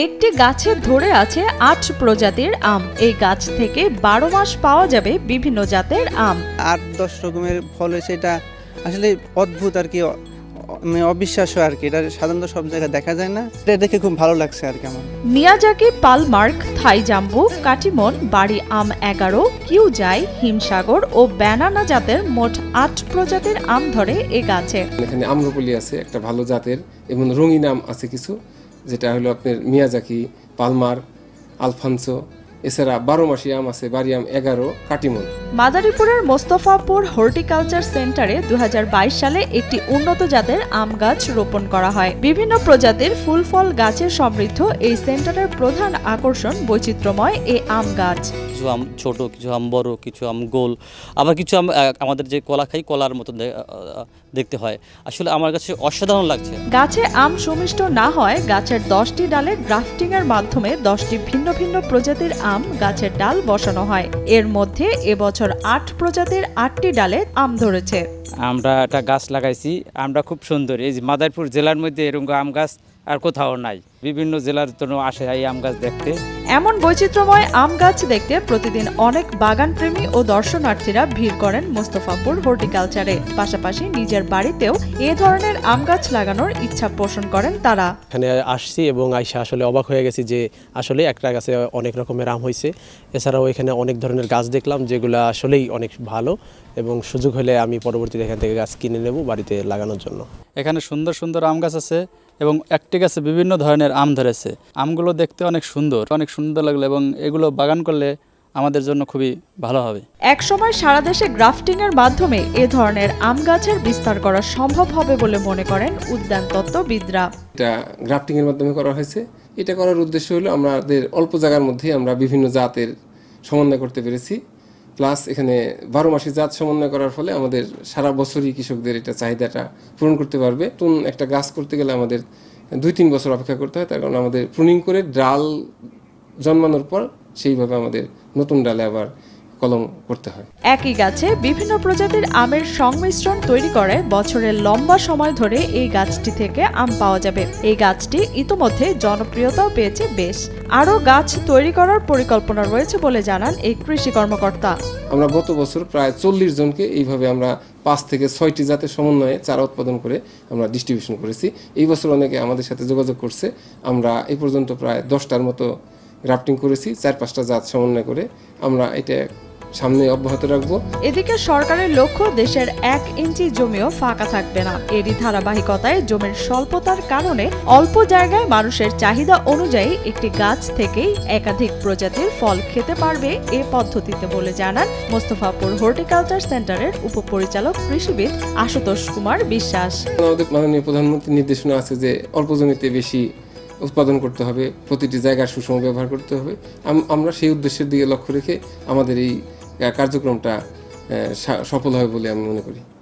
একটি গাছে ধরে আছে ৮ প্রজাতির আম। এই গাছ থেকে ১২ মাস পাওয়া যাবে বিভিন্ন জাতের আম। ৮-১০ রকমের ফল হয়েছে, এটা আসলে অদ্ভুত আর কি, অবিশ্বাস্য আর কি। এটা সাধারণত সব জায়গায় দেখা যায় না। এটা দেখে খুব ভালো লাগছে আর কি আমার। মিয়াজাকি, পালমার্ক, থাই জাম্বু, কাটিমন, বাড়ি আম ১১, কিউজাই, হিমসাগর ও ব্যানানা জাতের মোট ৮ প্রজাতির আম ধরে এ গাছে। এখানে আম্রপলি আছে একটা ভালো জাতের, এবং রঙিন আম আছে কিছু, যেটা হলো আপনার মিয়াজাকি, পালমার, আলফানসো। এছাড়া ১২ মাসি আম আছে, বাড়ি আম ১১, কাটিমন। মাদারীপুরের মোস্তফাপুর হর্টিকালচার সেন্টারে ২০২২ সালে একটি উন্নত জাতের আম গাছ রোপণ করা হয়। বিভিন্ন প্রজাতির ফুল ফল গাছের সমৃদ্ধ এই সেন্টারের প্রধান আকর্ষণ বৈচিত্র্যময় এই আম গাছ। কিছু আম ছোট, কিছু আম বড়, কিছু আম গোল, আবার কিছু আম আমাদের যে কলা খাই কলার মতো দেখতে হয়। আসলে আমার কাছে অসাধারণ লাগছে। গাছে আম সুমিষ্ট না হয় গাছের ১০টি ডালে গ্রাফটিং এর মাধ্যমে 10টি ভিন্ন ভিন্ন প্রজাতির আম গাছের ডাল বসানো হয়। এর মধ্যে এবছর ৮ প্রজাতির ৮টি ডালে আম ধরেছে। আমরা একটা গাছ লাগাইছি, আমটা খুব সুন্দর। এই যে মাদারীপুর জেলার মধ্যে এরকম আম গাছ আর কোথাও নাই। বিভিন্ন জেলার জন্য আসে এই আম গাছ দেখতে। এমন বৈচিত্র্যময় আম গাছ দেখতে প্রতিদিন অনেক বাগানপ্রেমী ও দর্শনার্থীরা ভিড় করেন মোস্তফাপুর হর্টিকালচারে। পাশাপাশি নিজের বাড়িতেও এ ধরনের আম গাছ লাগানোর ইচ্ছা পোষণ করেন তারা। এখানে আসছি এবং আইসা আসলে অবাক হয়ে গেছি যে আসলে একটা গাছে অনেক রকমের আম হয়েছে। এছাড়াও এখানে অনেক ধরনের গাছ দেখলাম যেগুলো আসলেই অনেক ভালো, এবং সুযোগ হলে আমি পরবর্তীতে এখান থেকে গাছ কিনে নেব বাড়িতে লাগানোর জন্য। এখানে সুন্দর সুন্দর আম গাছ আছে এবং একটি গাছে বিভিন্ন ধরনের আম ধরেছে। আমগুলো দেখতে অনেক সুন্দর লাগলো, এবং এগুলো বাগান করলে আমাদের জন্য খুবই ভালো হবে। একসময় সারা দেশে গ্রাফটিং এর মাধ্যমে এ ধরনের আম গাছের বিস্তার করা সম্ভব হবে বলে মনে করেন উদ্যান তত্ত্ববিদরা। এটা গ্রাফটিং এর মাধ্যমে করা হয়েছে। এটা করার উদ্দেশ্য হলো আমাদের অল্প জায়গার মধ্যে আমরা বিভিন্ন জাতের সমন্বয় করতে পেরেছি। প্লাস এখানে ১২ মাসি জাত সমন্বয় করার ফলে আমাদের সারা বছরই কৃষকদের এটা চাহিদাটা পূরণ করতে পারবে। নতুন একটা গাছ করতে গেলে আমাদের ২-৩ বছর অপেক্ষা করতে হয়, তার কারণ আমাদের প্রুনিং করে ডাল জন্মানোর পর সেইভাবে আমাদের নতুন ডালে আবার কলম করতে হয়। একই গাছে বিভিন্ন প্রজাতির আমের সংমিশ্রণ তৈরি করে বছরের লম্বা সময় ধরে এই গাছটি থেকে আম পাওয়া যাবে। এই গাছটি ইতোমধ্যে জনপ্রিয়তাও পেয়েছে বেশ। আরও গাছ তৈরি করার পরিকল্পনা রয়েছে বলে জানান এই কৃষি কর্মকর্তা। আমরা গত বছর প্রায় ৪০ জনকে এইভাবে আমরা ৫ থেকে ৬টি জাতের সমন্বয়ে চারা উৎপাদন করে আমরা ডিস্ট্রিবিউশন করেছি। এই বছর অনেকে আমাদের সাথে যোগাযোগ করছে। আমরা এই পর্যন্ত প্রায় ১০টার মতো গ্রাফটিং করেছি, ৪-৫টা জাত সমন্বয় করে। আমরা এটা সামনে অব্যাহত রাখবো। এদিকে সরকারের লক্ষ্য দেশের ১ ইঞ্চি জমিও ফাঁকা থাকবে না। এরই ধারাবাহিকতায় জমির স্বল্পতার কারণে অল্প জায়গায় মানুষের চাহিদা অনুযায়ী একটি গাছ থেকেই একাধিক প্রজাতির ফল খেতে পারবে এ পদ্ধতিতে বলে জানান মোস্তফাপুর হর্টিকালচার সেন্টারের উপপরিচালক কৃষিবিদ আশুতোষ কুমার বিশ্বাস। আমাদের মাননীয় প্রধানমন্ত্রীর নির্দেশনা আছে যে অল্প জমিতে বেশি উৎপাদন করতে হবে, প্রতিটি জায়গার সুষম ব্যবহার করতে হবে। আমরা সেই উদ্দেশ্যের দিকে লক্ষ্য রেখে আমাদের এই কার্যক্রমটা সফল হবে বলে আমি মনে করি।